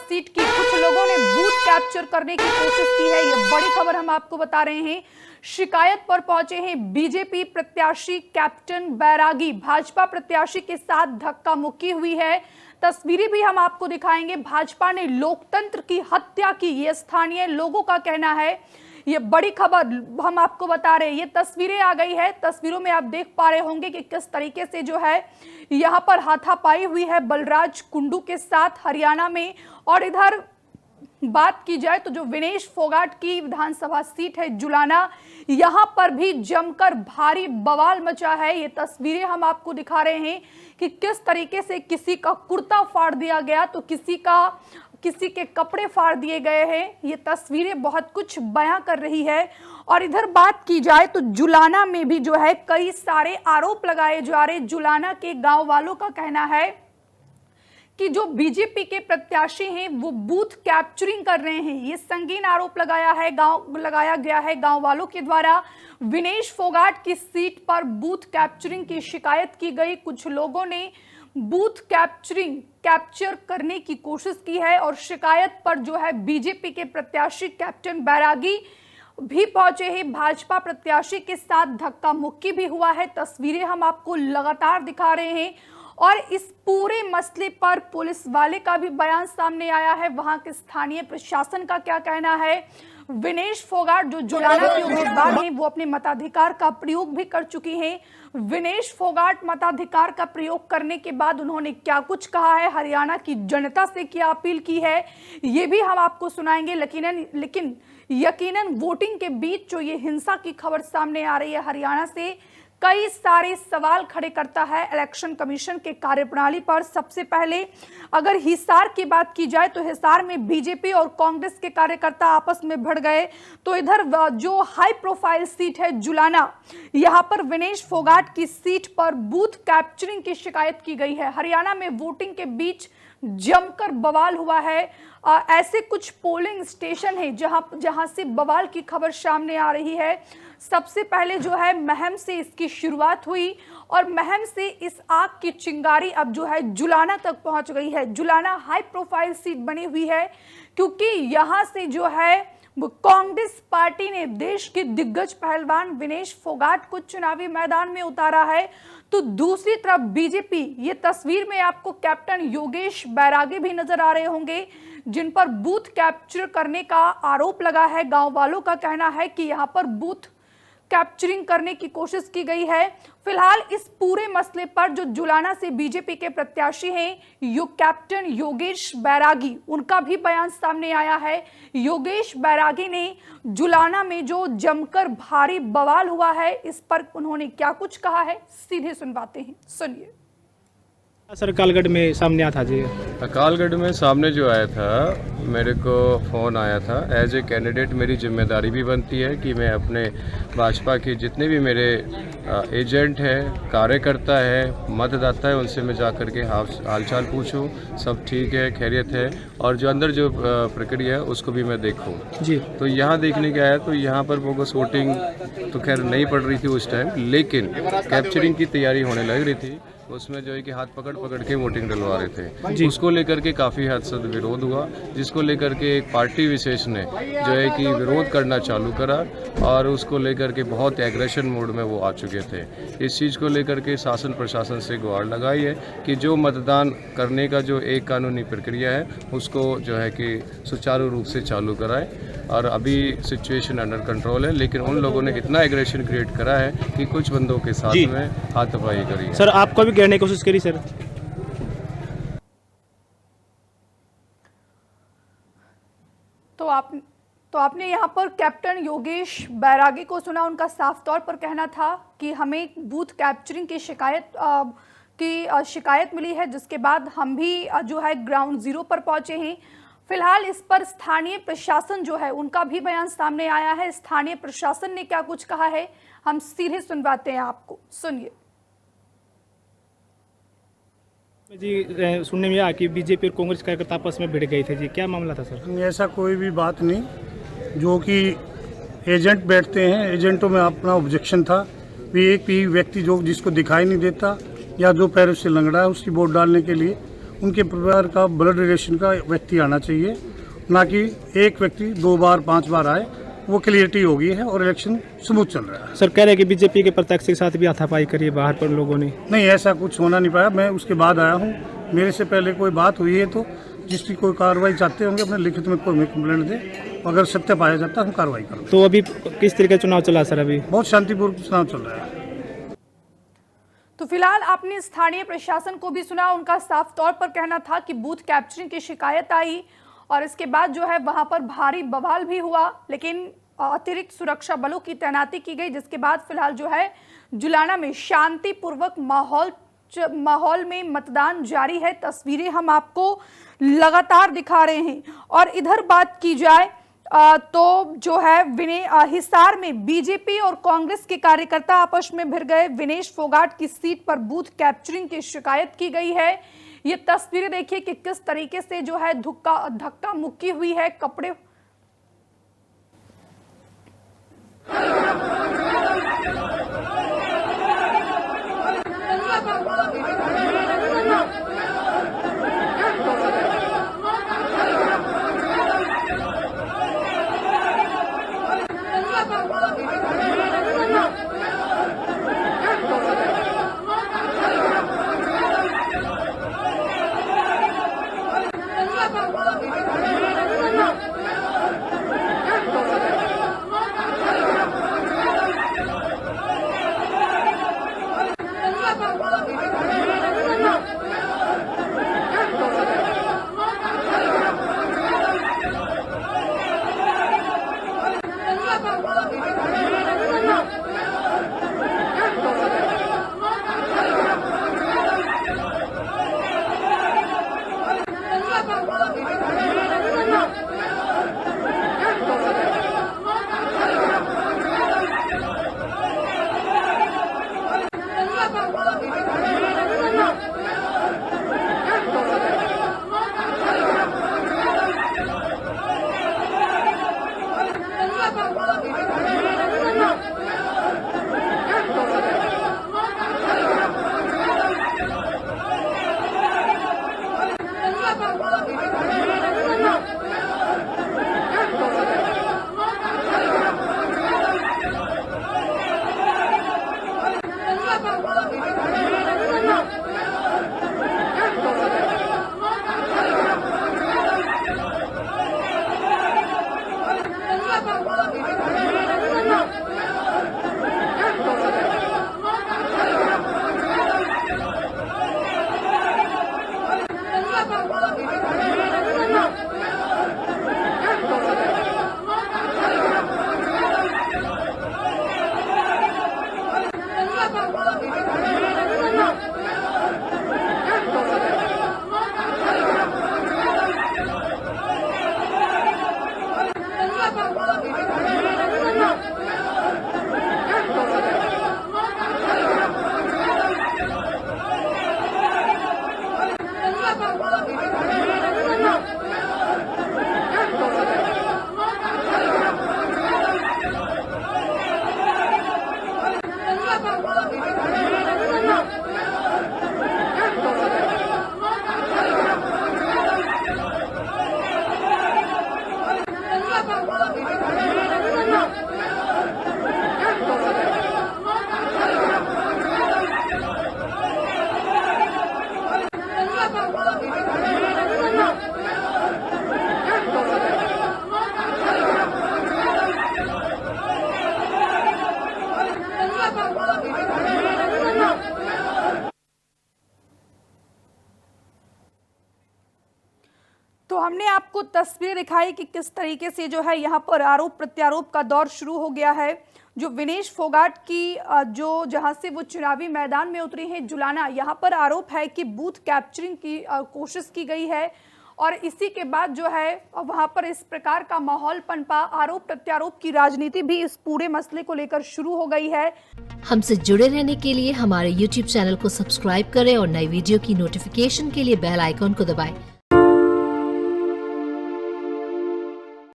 Seat की कुछ लोगों ने बूथ कैप्चर करने की कोशिश की है। ये बड़ी खबर हम आपको बता रहे हैं। शिकायत पर पहुंचे हैं बीजेपी प्रत्याशी कैप्टन बैरागी। भाजपा प्रत्याशी के साथ धक्का मुक्की हुई है। तस्वीरें भी हम आपको दिखाएंगे। भाजपा ने लोकतंत्र की हत्या की, ये स्थानीय लोगों का कहना है। ये बड़ी खबर हम आपको बता रहे हैं। ये तस्वीरें आ गई है। तस्वीरों में आप देख पा रहे होंगे कि किस तरीके से जो है यहां पर हाथापाई हुई है बलराज कुंडू के साथ हरियाणा में। और इधर बात की जाए तो जो विनेश फोगाट की विधानसभा सीट है जुलाना, यहां पर भी जमकर भारी बवाल मचा है। ये तस्वीरें हम आपको दिखा रहे हैं कि किस तरीके से किसी का कुर्ता फाड़ दिया गया तो किसी के कपड़े फाड़ दिए गए हैं। ये तस्वीरें बहुत कुछ बयां कर रही है। और इधर बात की जाए तो जुलाना में भी जो है कई सारे आरोप लगाए जा रहे। जुलाना के गांव वालों का कहना है कि जो बीजेपी के प्रत्याशी हैं वो बूथ कैप्चरिंग कर रहे हैं। ये संगीन आरोप लगाया गया है गांव वालों के द्वारा। विनेश फोगाट की सीट पर बूथ कैप्चरिंग की शिकायत की गई। कुछ लोगों ने बूथ कैप्चर करने की कोशिश की है और शिकायत पर जो है बीजेपी के प्रत्याशी कैप्टन बैरागी भी पहुंचे हैं। भाजपा प्रत्याशी के साथ धक्का मुक्की भी हुआ है। तस्वीरें हम आपको लगातार दिखा रहे हैं। और इस पूरे मसले पर पुलिस वाले का भी बयान सामने आया है। वहां के स्थानीय प्रशासन का क्या कहना है। विनेश फोगाट जो जुलाना के उम्मीदवार हैं वो अपने मताधिकार का प्रयोग भी कर चुकी हैं। विनेश फोगाट मताधिकार का प्रयोग करने के बाद उन्होंने क्या कुछ कहा है, हरियाणा की जनता से क्या अपील की है, ये भी हम आपको सुनाएंगे। लेकिन यकीनन वोटिंग के बीच जो ये हिंसा की खबर सामने आ रही है हरियाणा से, कई सारे सवाल खड़े करता है इलेक्शन कमीशन के कार्यप्रणाली पर। सबसे पहले अगर हिसार की बात की जाए तो हिसार में बीजेपी और कांग्रेस के कार्यकर्ता आपस में भिड़ गए। तो इधर जो हाई प्रोफाइल सीट है जुलाना, यहां पर विनेश फोगाट की सीट पर बूथ कैप्चरिंग की शिकायत की गई है। हरियाणा में वोटिंग के बीच जमकर बवाल हुआ है। ऐसे कुछ पोलिंग स्टेशन है जहां से बवाल की खबर सामने आ रही है। सबसे पहले जो है महम से इसकी शुरुआत हुई और महम से इस आग की चिंगारी अब जो है जुलाना तक पहुंच गई है। जुलाना हाई प्रोफाइल सीट बनी हुई है क्योंकि यहां से जो है कांग्रेस पार्टी ने देश के दिग्गज पहलवान विनेश फोगाट को चुनावी मैदान में उतारा है। तो दूसरी तरफ बीजेपी, ये तस्वीर में आपको कैप्टन योगेश बैरागी भी नजर आ रहे होंगे जिन पर बूथ कैप्चर करने का आरोप लगा है। गांव वालों का कहना है कि यहां पर बूथ कैप्चरिंग करने की कोशिश की गई है। फिलहाल इस पूरे मसले पर जो जुलाना से बीजेपी के प्रत्याशी हैं कैप्टन योगेश बैरागी, उनका भी बयान सामने आया है। योगेश बैरागी ने जुलाना में जो जमकर भारी बवाल हुआ है इस पर उन्होंने क्या कुछ कहा है, सीधे सुनवाते हैं, सुनिए। सर कालगढ़ में सामने आया था जी। कालगढ़ में सामने जो आया था, मेरे को फ़ोन आया था। एज ए कैंडिडेट मेरी जिम्मेदारी भी बनती है कि मैं अपने भाजपा के जितने भी मेरे एजेंट हैं, कार्यकर्ता है, मतदाता है, उनसे मैं जा कर के हालचाल पूछूं, सब ठीक है, खैरियत है, और जो अंदर जो प्रक्रिया है उसको भी मैं देखूं जी। तो यहाँ देखने के आया तो यहाँ पर बोगस वोटिंग तो खैर नहीं पड़ रही थी उस टाइम, लेकिन कैप्चरिंग की तैयारी होने लग रही थी। उसमें जो है कि हाथ पकड़ के वोटिंग डलवा रहे थे, उसको लेकर के काफ़ी हद तक विरोध हुआ, जिसको लेकर के एक पार्टी विशेष ने जो है कि विरोध करना चालू करा और उसको लेकर के बहुत एग्रेशन मोड में वो आ चुके थे। इस चीज़ को लेकर के शासन प्रशासन से गुहार लगाई है कि जो मतदान करने का जो एक कानूनी प्रक्रिया है उसको जो है कि सुचारू रूप से चालू कराए। और अभी सिचुएशन अंडर कंट्रोल है, लेकिन उन लोगों ने इतना एग्रेशन क्रिएट करा है कि कुछ बंदों के साथ में हाथापाई करी है। सर आपको भी घेरने की कोशिश करी सर? तो आपने यहाँ पर कैप्टन योगेश बैरागी को सुना। उनका साफ तौर पर कहना था कि हमें बूथ कैप्चरिंग की शिकायत मिली है, जिसके बाद हम भी जो है ग्राउंड जीरो पर पहुंचे हैं। फिलहाल इस पर स्थानीय प्रशासन जो है उनका भी बयान सामने आया है। स्थानीय प्रशासन ने क्या कुछ कहा है हम सीधे सुनवाते हैं आपको, सुनिए। जी सुनने में आया कि बीजेपी और कांग्रेस कार्यकर्ता आपस में भिड़ गए थे जी, क्या मामला था सर? ऐसा कोई भी बात नहीं, जो कि एजेंट बैठते हैं, एजेंटों में अपना ऑब्जेक्शन था। एक भी व्यक्ति जो जिसको दिखाई नहीं देता या जो पैरों से लंगड़ा है उसकी वोट डालने के लिए उनके परिवार का ब्लड रिलेशन का व्यक्ति आना चाहिए, ना कि एक व्यक्ति 2 बार 5 बार आए। वो क्लियरिटी हो गई है और इलेक्शन स्मूथ चल रहा है। सर कह रहे हैं कि बीजेपी के प्रत्याशी के साथ भी हाथापाई करी है बाहर पर लोगों ने। नहीं, ऐसा कुछ होना नहीं पाया। मैं उसके बाद आया हूँ, मेरे से पहले कोई बात हुई है तो जिसकी कोई कार्रवाई चाहते होंगे अपने लिखित में कोई कंप्लेंट दे, अगर सत्य पाया जाता है हम कार्रवाई करेंगे। तो अभी किस तरीके का चुनाव चला सर? अभी बहुत शांतिपूर्वक चुनाव चल रहा है। तो फिलहाल आपने स्थानीय प्रशासन को भी सुना, उनका साफ तौर पर कहना था कि बूथ कैप्चरिंग की शिकायत आई और इसके बाद जो है वहां पर भारी बवाल भी हुआ, लेकिन अतिरिक्त सुरक्षा बलों की तैनाती की गई, जिसके बाद फिलहाल जो है जुलाना में शांतिपूर्वक माहौल में मतदान जारी है। तस्वीरें हम आपको लगातार दिखा रहे हैं। और इधर बात की जाए तो जो है हिसार में बीजेपी और कांग्रेस के कार्यकर्ता आपस में भिड़ गए। विनेश फोगाट की सीट पर बूथ कैप्चरिंग की शिकायत की गई है। ये तस्वीरें देखिए कि किस तरीके से जो है धक्का मुक्की हुई है। कपड़े तो हमने आपको तस्वीर दिखाई कि किस तरीके से जो है यहाँ पर आरोप प्रत्यारोप का दौर शुरू हो गया है। जो विनेश फोगाट की जहाँ से वो चुनावी मैदान में उतरी हैं जुलाना, यहाँ पर आरोप है कि बूथ कैप्चरिंग की कोशिश की गई है और इसी के बाद जो है वहाँ पर इस प्रकार का माहौल पनपा। आरोप प्रत्यारोप की राजनीति भी इस पूरे मसले को लेकर शुरू हो गई है। हमसे जुड़े रहने के लिए हमारे YouTube चैनल को सब्सक्राइब करें और नई वीडियो की नोटिफिकेशन के लिए बेल आइकॉन को दबाएं।